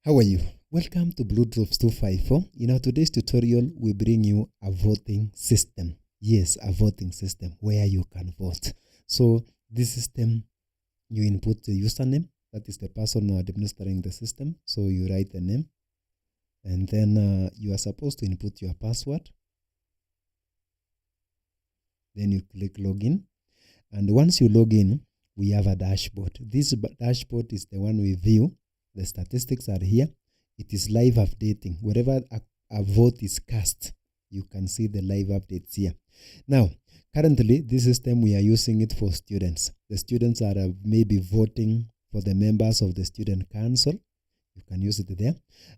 How are you? Welcome to Blue Drops 254. In our today's tutorial, we bring you a voting system. Yes, a voting system where you can vote. So this system, you input the username. That is the person administering the system. So you write the name. And then you are supposed to input your password. Then you click login. And once you log in, we have a dashboard. This dashboard is the one we view. The statistics are here. It is live updating. Wherever a vote is cast, you can see the live updates here. Now, currently, this system, we are using it for students. The students are maybe voting for the members of the student council. You can use it there.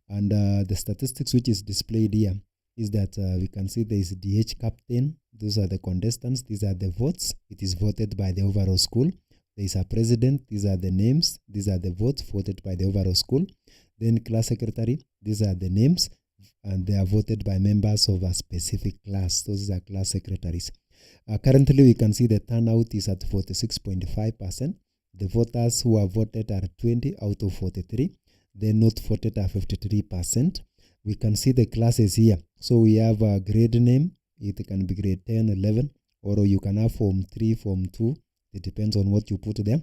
And the statistics which is displayed here is that we can see there is DH captain. Those are the contestants. These are the votes. It is voted by the overall school. There is a president. These are the names. These are the votes voted by the overall school. Then class secretary. These are the names. And they are voted by members of a specific class. Those are class secretaries. Currently, we can see the turnout is at 46.5%. The voters who are voted are 20 out of 43. The not voted are 53%. We can see the classes here. So we have a grade name. It can be grade 10, 11, or you can have form 3, form 2. It depends on what you put there.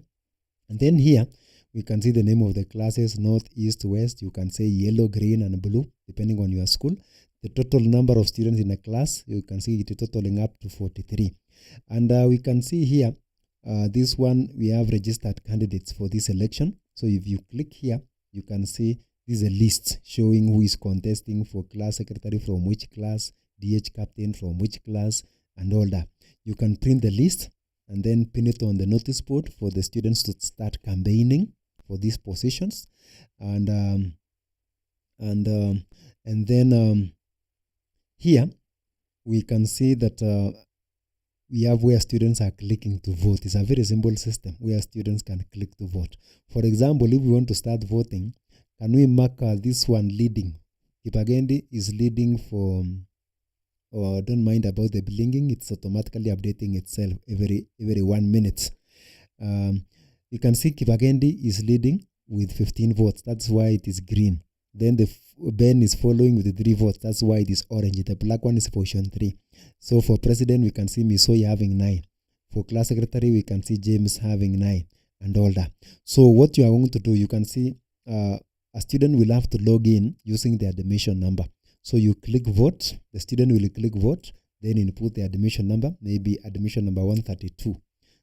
And then here, we can see the name of the classes, north, east, west. You can say yellow, green, and blue, depending on your school. The total number of students in a class, you can see it totaling up to 43. And we can see here, this one, we have registered candidates for this election. So if you click here, you can see this is a list showing who is contesting for class secretary from which class, DH captain from which class, and all that. You can print the list and then pin it on the notice board for the students to start campaigning for these positions. And then here we can see that we have where students are clicking to vote. It's a very simple system where students can click to vote. For example, if we want to start voting, can we mark this one leading? Kipagendi is leading for, or don't mind about the blinking, it's automatically updating itself every 1 minute. You can see Kipagendi is leading with 15 votes. That's why it is green. Then the Ben is following with 3 votes. That's why it is orange. The black one is position 3. So for president, we can see Misoi having 9. For class secretary, we can see James having 9 and all that. So what you are going to do, you can see a student will have to log in using the admission number. So you click vote. The student will click vote. Then input the admission number, maybe admission number 132.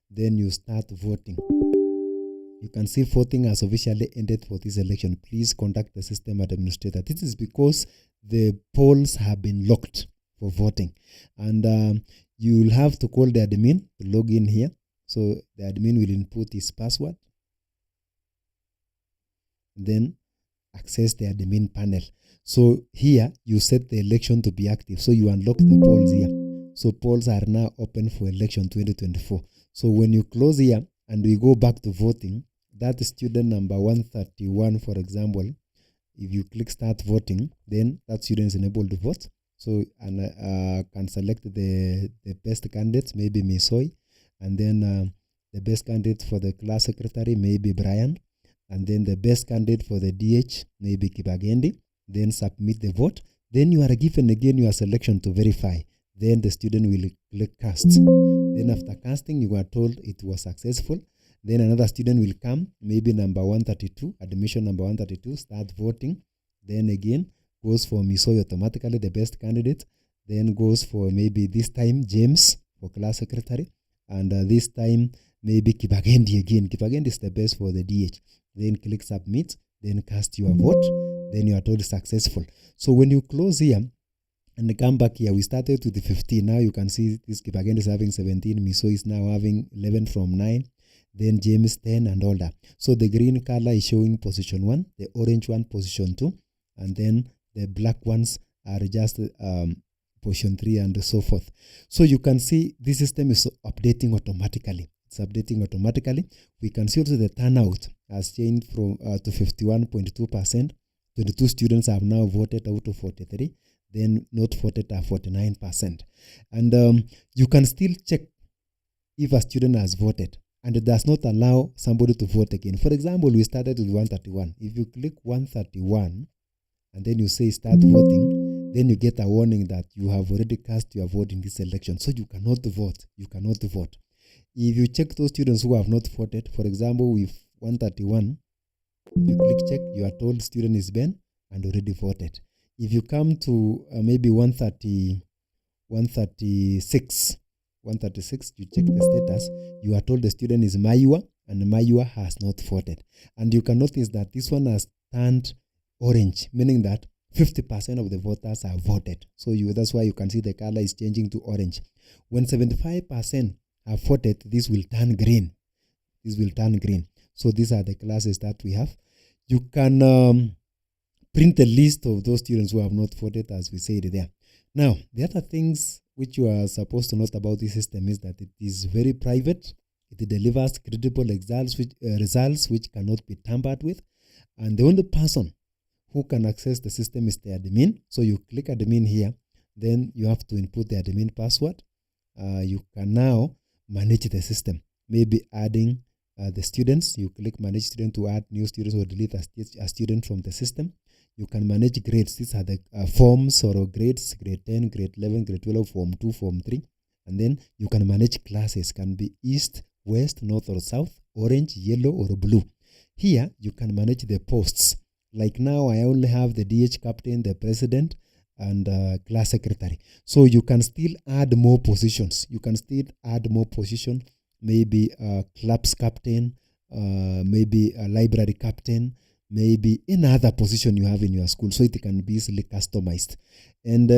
Then you start voting. You can see voting has officially ended for this election. Please contact the system administrator. This is because the polls have been locked for voting. And you will have to call the admin to log in here. So the admin will input his password. Then access the admin panel. So here you set the election to be active. So you unlock the polls here. So polls are now open for election 2024. So when you close here, and we go back to voting, that student number 131, for example, if you click start voting, then that student is enabled to vote. So and can select the best candidates, maybe Misoi, and then the best candidate for the class secretary, maybe Brian, and then the best candidate for the DH, maybe Kipagendi. Then submit the vote. Then you are given again your selection to verify. Then the student will click cast. Then after casting, you are told it was successful. Then another student will come, maybe number 132, admission number 132, start voting. Then again, goes for Misoi automatically, the best candidate. Then goes for maybe this time James for class secretary. And this time, maybe Kipagendi again. Kipagendi is the best for the DH. Then click submit, then cast your vote. Then you are told successful. So when you close here, and come back here, we started with the 15. Now you can see this Kipagendi is having 17. Misoi is now having 11 from 9. Then James 10 and all that. So the green color is showing position 1. The orange one position 2. And then the black ones are just position 3 and so forth. So you can see this system is updating automatically. It's updating automatically. We can see also the turnout has changed from to 51.2%. 22 students have now voted out of 43. Then not voted are 49%. And you can still check if a student has voted. and it does not allow somebody to vote again. For example, we started with 131. If you click 131 and then you say start voting, then you get a warning that you have already cast your vote in this election. So you cannot vote. You cannot vote. If you check those students who have not voted, for example, with 131, if you click check, you are told student is Ben and already voted. If you come to maybe 136, you check the status, you are told the student is Mayua and Mayua has not voted. And you can notice that this one has turned orange, meaning that 50% of the voters have voted. So that's why you can see the color is changing to orange. When 75% have voted, this will turn green. This will turn green. So these are the classes that we have. You can print a list of those students who have not voted, as we said there. Now, the other things which you are supposed to note about this system is that it is very private. It delivers credible results which cannot be tampered with. And the only person who can access the system is the admin. So you click admin here, then you have to input the admin password. You can now manage the system, maybe adding the students. You click manage student to add new students or delete a student from the system. You can manage grades. These are the forms or grades, grade 10, grade 11, grade 12, form 2, form 3. And then you can manage classes, can be east, west, north or south, orange, yellow or blue. Here you can manage the posts. Like now I only have the DH captain, the president, and class secretary. So you can still add more positions. You can still add more position, maybe clubs captain, maybe a library captain, maybe any other position you have in your school. So it can be easily customized. And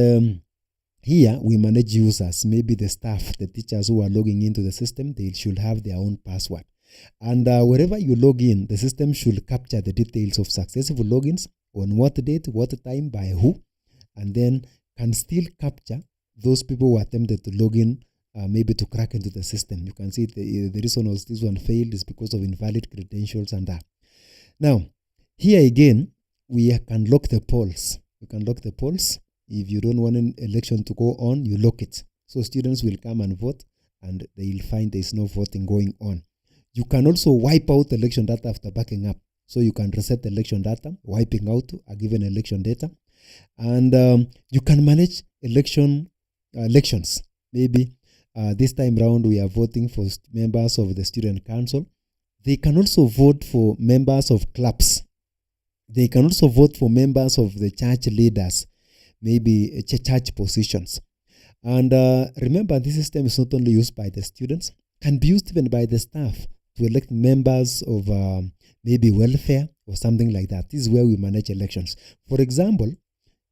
here we manage users, maybe the staff, the teachers who are logging into the system, they should have their own password. And wherever you log in, the system should capture the details of successful logins, on what date, what time, by who, and then can still capture those people who attempted to log in, maybe to crack into the system. You can see the reason was this one failed is because of invalid credentials and that. Now, here again, we can lock the polls. You can lock the polls. If you don't want an election to go on, you lock it. So students will come and vote and they'll find there's no voting going on. You can also wipe out election data after backing up. So you can reset the election data, wiping out a given election data. And you can manage elections. Maybe this time round we are voting for members of the student council. They can also vote for members of clubs. They can also vote for members of the church leaders, maybe church positions. And remember, this system is not only used by the students, can be used even by the staff to elect members of maybe welfare or something like that. This is where we manage elections. For example,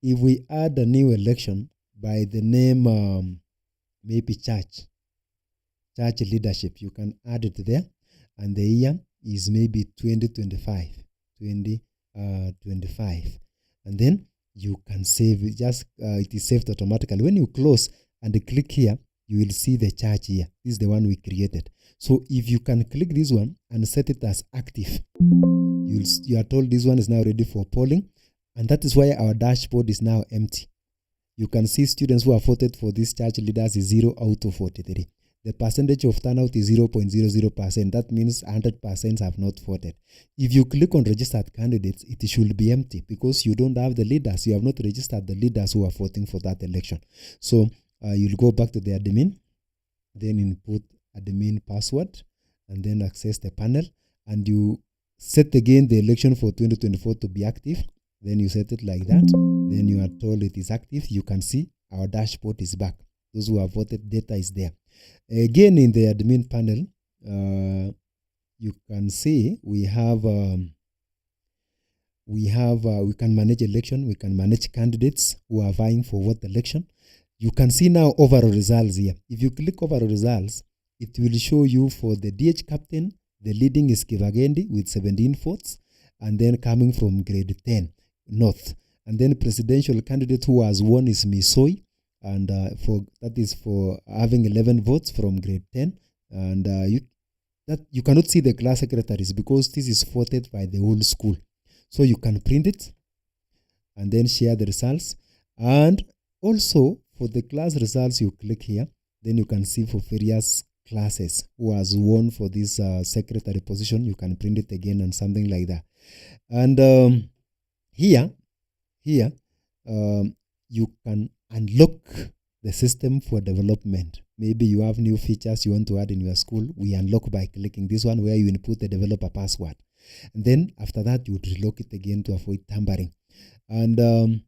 if we add a new election by the name maybe church leadership, you can add it there, and the year is maybe 2025, and then you can save it. Just it is saved automatically. When you close and click here, you will see the church here. This is the one we created. So if you can click this one and set it as active, you are told this one is now ready for polling, and that is why our dashboard is now empty. You can see students who have voted for these church leaders is 0 out of 43. The percentage of turnout is 0.00%. That means 100% have not voted. If you click on registered candidates, it should be empty because you don't have the leaders. You have not registered the leaders who are voting for that election. So you'll go back to the admin, then input admin password, and then access the panel. And you set again the election for 2024 to be active. Then you set it like that. Then you are told it is active. You can see our dashboard is back. Those who have voted, data is there. Again, in the admin panel, you can see we can manage election. We can manage candidates who are vying for what election. You can see now overall results here. If you click overall results, it will show you for the DH captain, the leading is Kivagendi with 17 votes, and then coming from grade 10 North. And then presidential candidate who has won is Misoi, and that is for having 11 votes from grade 10. And you cannot see the class secretaries because this is voted by the whole school. So you can print it and then share the results. And also for the class results, you click here, then you can see for various classes who has won for this secretary position. You can print it again and something like that. And here, you can unlock the system for development. Maybe you have new features you want to add in your school. We unlock by clicking this one where you input the developer password. And then after that, you would relock it again to avoid tampering. And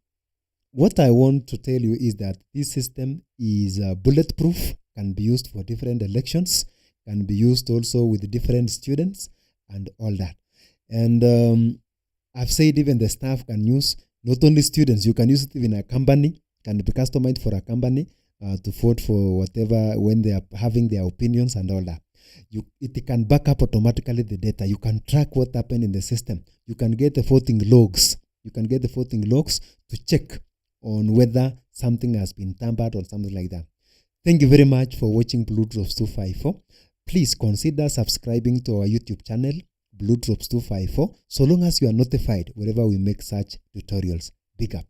what I want to tell you is that this system is bulletproof, can be used for different elections, can be used also with different students and all that. And I've said even the staff can use, not only students, you can use it even a company, can be customized for a company to vote for whatever when they are having their opinions and all that. It can back up automatically the data. You can track what happened in the system. You can get the voting logs. You can get the voting logs to check on whether something has been tampered or something like that. Thank you very much for watching BlueDrops 254. Please consider subscribing to our YouTube channel, BlueDrops 254, so long as you are notified whenever we make such tutorials. Big up.